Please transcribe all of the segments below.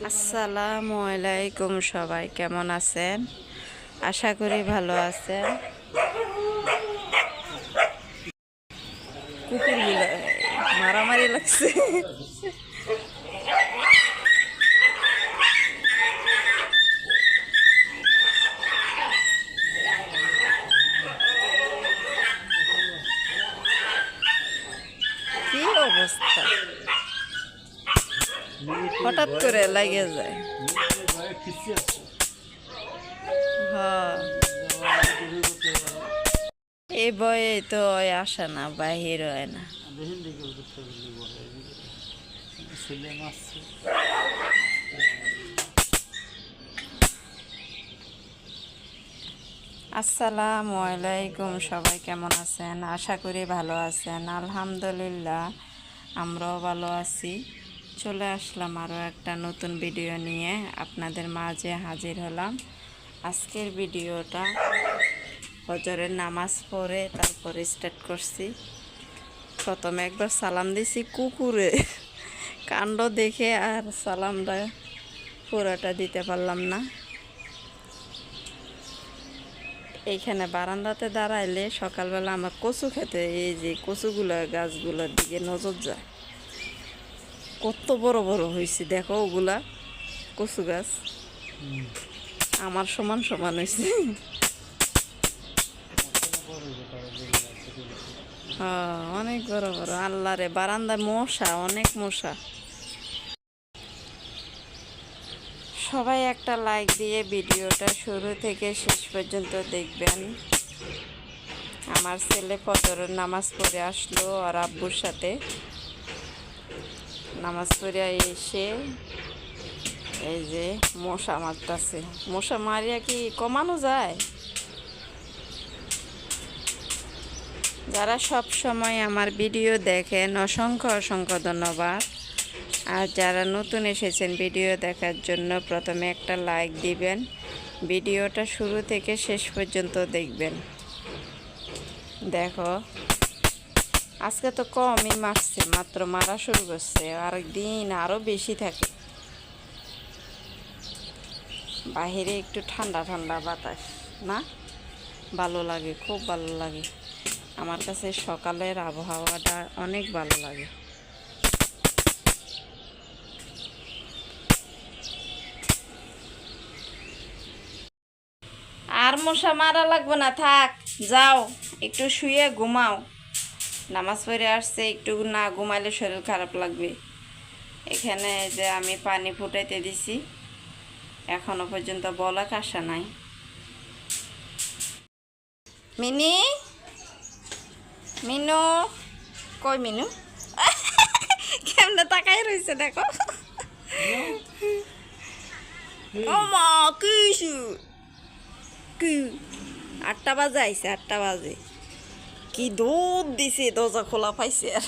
আসসালামু আলাইকুম, সবাই কেমন আছেন? আশা করি ভালো আছেন। কুকুরগুলো মারামারি লাগছে। কি অবস্থা, হঠাৎ করে লাগে যায়। হ্যাঁ, এই বয়ে তো আসে না, বাহির হয় না। আসসালামু আলাইকুম, সবাই কেমন আছেন? আশা করি ভালো আছেন। আলহামদুলিল্লাহ, আমরাও ভালো আছি। চলে আসলাম আরও একটা নতুন ভিডিও নিয়ে আপনাদের মাঝে হাজির হলাম। আজকের ভিডিওটা ফজরের নামাজ পড়ে তারপরে স্টার্ট করছি। প্রথমে একবার সালাম দিছি কুকুরে, কাণ্ড দেখে আর সালামটা পুরোটা দিতে পারলাম না। এইখানে বারান্দাতে দাঁড়াইলে সকালবেলা আমার কচু খেতে, এই যে কচুগুলো গাছগুলোর দিকে নজর যায়। কত বড় বড় হয়েছে দেখো, ওগুলা কচু গাছ আমার সমান সমান হয়েছে। হ্যাঁ, অনেক বড় বড়। আল্লাহ রে, বারান্দায় মশা, অনেক মশা। সবাই একটা লাইক দিয়ে ভিডিওটা শুরু থেকে শেষ পর্যন্ত দেখবেন। আমার ছেলে ফজরের নামাজ পড়ে আসলো আর আব্বুর সাথে। নামাজ পড়ে এসে এই যে মশা মারতেছে। মশা মারিয়া কি কমানো যায়? যারা সব সময় আমার ভিডিও দেখেন, অসংখ্য অসংখ্য ধন্যবাদ। আর যারা নতুন এসেছেন ভিডিও দেখার জন্য, প্রথমে একটা লাইক দিবেন, ভিডিওটা শুরু থেকে শেষ পর্যন্ত দেখবেন। দেখো, আজকে তো কমই মারছে, মাত্র মারা শুরু করছে, আরেকদিন আরও বেশি থাকে। বাহিরে একটু ঠান্ডা ঠান্ডা বাতাস না, ভালো লাগে, খুব ভালো লাগে। আমার কাছে সকালের আবহাওয়াটা অনেক ভালো লাগে। আর মশা মারা লাগবে না, থাক, যাও একটু শুয়ে ঘুমাও। নামাজ পড়ে আসছে, একটু না ঘুমাইলে শরীর খারাপ লাগবে। এখানে যে আমি পানি ফুটাইতে দিছি, এখনো পর্যন্ত বলক আসা নাই। মিনি, মিনু কই মিনু? কেমনে তাকাই রয়েছে দেখো। ও মা, কিছু কি 8টা বাজে আইছে, 8টা বাজে। কি দুধ দিছে, দরজা খোলা পাইছে। আর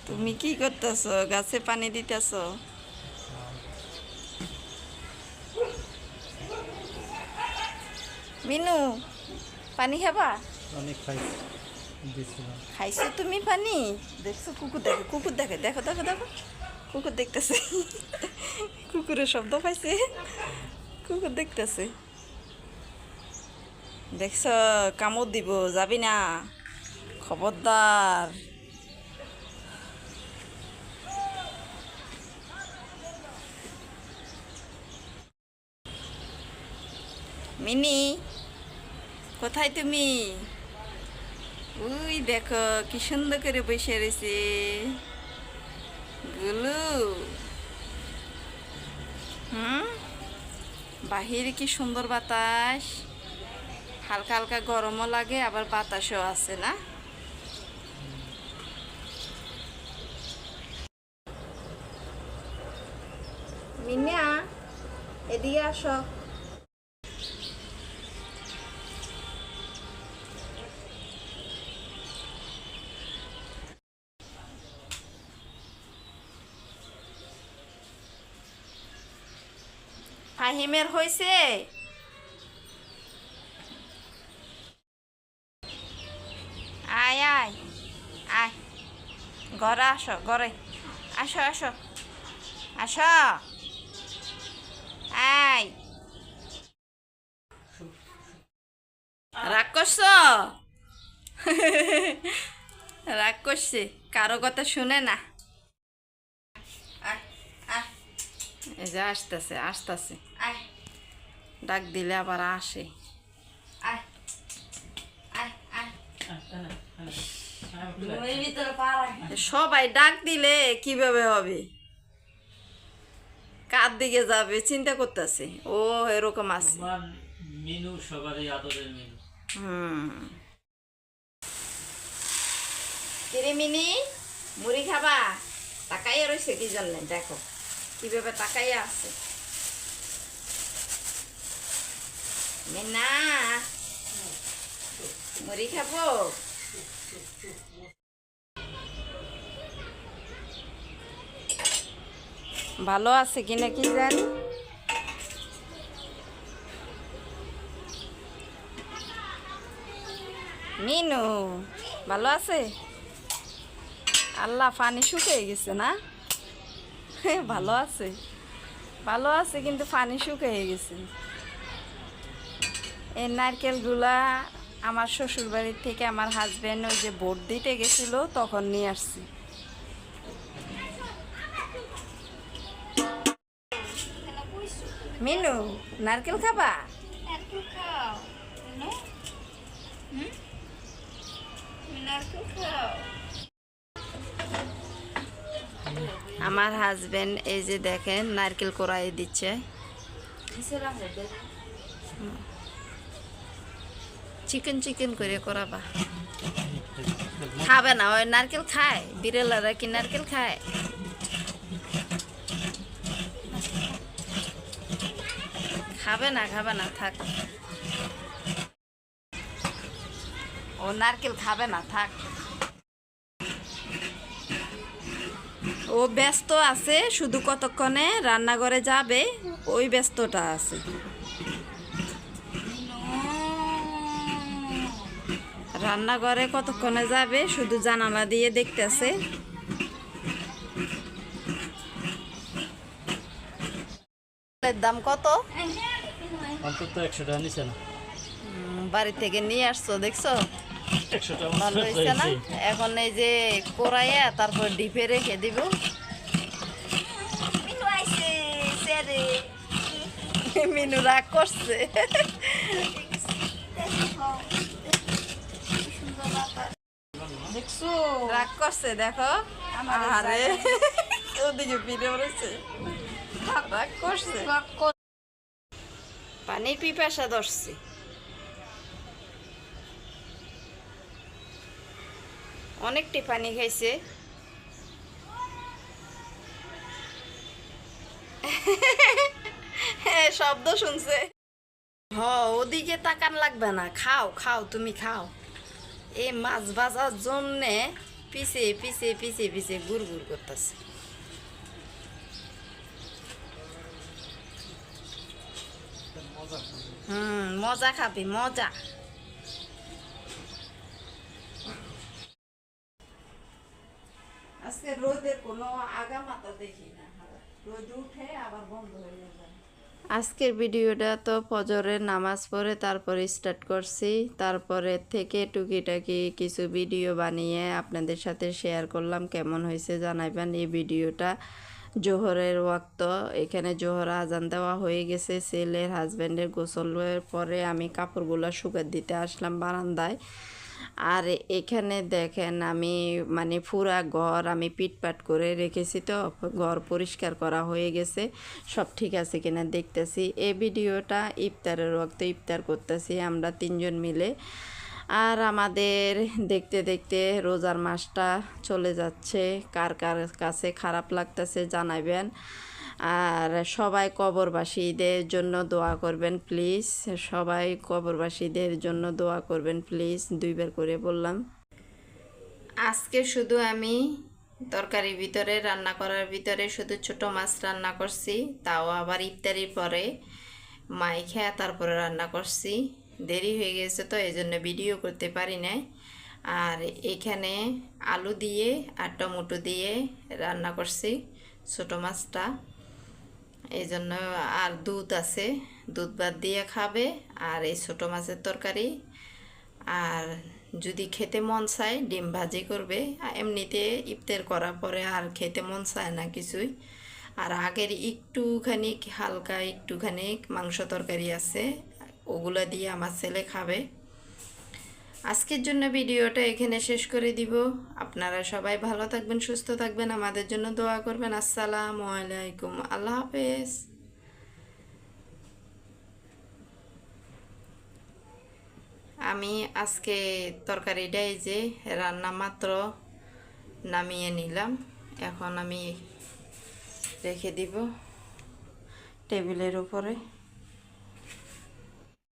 তুমি কি করতেছ? গাছে পানি দিতেছ? মিনু, পানি খাবা? খাইছো তুমি পানি? দেখছো কুকুর দেখে, কুকুর দেখে, দেখো দেখো দেখো, কুকুর দেখতেছে। কুকুরের শব্দ পাইছে, কুকুর দেখতেছে। দেখছ, কামড় দিব, যাবি না, খবরদার। মিনি, কোথায় তুমি? ওই দেখো কি সুন্দর করে বসে রয়েছে গুলু। বাহিরে কি সুন্দর বাতাস, হালকা হালকা গরমও লাগে, আবার বাতাসও আছে না? মিনা, এদিকে আসো। ফাহিমের হয়েছে? আয় আয় আয়, ঘরে আসো, ঘরে আসো আসো আসো। আই রাগ করছ? রাগ করছে, কারো কথা শুনে না। এই যে আসতেছে আসতেছে, ডাক দিলে আবার আসে। সবাই ডাক দিলে কিভাবে হবে, কার দিকে যাবে চিন্তা করতেছে। ও এরকম আছে। মিনু সবারই আদরের মিনু। কিরে মিনি, মুড়ি খাবা? তাকাইয়া রয়েছে কি জন্য, দেখো কিভাবে তাকাইয়া আছে। মিনা, মুড়ি খাবো? ভালো আছে কিনা কি জানি। মিনু ভালো আছে? আল্লাহ, পানি শুকিয়ে গেছে না? ভালো আছে, ভালো আছে, কিন্তু পানি শুকিয়ে গেছে। এই নারকেলগুলা আমার শ্বশুর বাড়ির থেকে আমার হাজব্যান্ড ওই যে ভোট দিতে গেছিল তখন নিয়ে আসছি। মিনু, নারকেল খাবা? আমার হাজবেন্ড এই যে দেখেন নারকেল কোড়াই দিচ্ছে। চিকেন চিকেন করে করাবা, খাবে না? ওই নারকেল খায়, বিড়ালারা কি নারকেল খায়? খাবে না, খাবে না, থাক। ও নারকেল খাবে না, থাক। ও ব্যস্ত আছে, শুধু কতক্ষণে রান্নাঘরে যাবে ওই ব্যস্তটা আছে। রান্নাঘরে কতক্ষণে যাবে শুধু জানালা দিয়ে দেখতেছে। দাম কত? অন্তত 100 টাকা নিচে না। বাড়ি থেকে নিয়ে আসছো, দেখছো? 100 টাকা ভালো হয়েছে না? এখন এই যে কোরাইয়া তারপর ডিপে রেখে দিব। মিনু রাগ করছে। দেখছো রাগ করছে, দেখো। আরে ওদিকে ফিরে পড়েছে, রাগ করছে। পানির পিপাসা ধরছে। অনেকটি পানি খাইছে। শব্দ শুনছে। ওদিকে তাকান লাগবে না, খাও খাও, তুমি খাও। এই মাছ ভাজার জন্যে পিছে পিছে পিছে পিছে গুড় গুড় করতেছে। মজা খাবি, মজা। আজকে রোদের কোনো আগামাতা দেখি না, রোদ উঠে আবার বন্ধ হয়ে যায়। আজকের ভিডিওটা তো ফজরের নামাজ পড়ে তারপরে স্টার্ট করছি, তারপরে থেকে টুকিটাকি কিছু ভিডিও বানিয়ে আপনাদের সাথে শেয়ার করলাম। কেমন হয়েছে জানাবেন। এই ভিডিওটা জোহরের ওয়াক্ত, এখানে জোহর আজান দেওয়া হয়ে গেছে। ছেলের হাজব্যান্ডের গোসলের পরে আমি কাপড়গুলো শুকাতে দিতে আসলাম বারান্দায়। আর এখানে দেখেন আমি মানে পুরা ঘর আমি পিটপাট করে রেখেছি, তো ঘর পরিষ্কার করা হয়ে গেছে। সব ঠিক আছে কিনা দেখতেছি। এই ভিডিওটা ইফতারের ওয়াক্ত ইফতার করতেছি আমরা তিনজন মিলে। আর আমাদের দেখতে দেখতে রোজার মাসটা চলে যাচ্ছে। কার কার কাছে খারাপ লাগতেছে জানাবেন। আর সবাই কবরবাসীদের জন্য দোয়া করবেন প্লিজ। সবাই কবরবাসীদের জন্য দোয়া করবেন প্লিজ, দুইবার করে বললাম। আজকে শুধু আমি তরকারির ভিতরে রান্না করার ভিতরে শুধু ছোট মাছ রান্না করছি, তাও আবার ইফতারির পরে মাইখা তারপরে রান্না করছি। দেরি হয়ে গেছে তো এই জন্য ভিডিও করতে পারি নাই। আর এখানে আলু দিয়ে আর টমেটো দিয়ে রান্না করছি ছোট মাছটা। এই জন্য। আর দুধ আছে, দুধ ভাত দিয়ে খাবে। আর এই ছোটো মাছের তরকারি। আর যদি খেতে মন চায় ডিম ভাজি করবে। এমনিতে ইফতার করার পরে আর খেতে মন চায় না কিছুই। আর আগের একটুখানি হালকা একটুখানি মাংস তরকারি আছে, ওগুলো দিয়ে আমার ছেলে খাবে। আজকের জন্য ভিডিওটা এখানে শেষ করে দিব। আপনারা সবাই ভালো থাকবেন, সুস্থ থাকবেন, আমাদের জন্য দোয়া করবেন। আসসালামু আলাইকুম, আল্লাহ হাফেজ। আমি আজকে তরকারিটা এই যে রান্না মাত্র নামিয়ে নিলাম। এখন আমি রেখে দিব টেবিলের উপরে।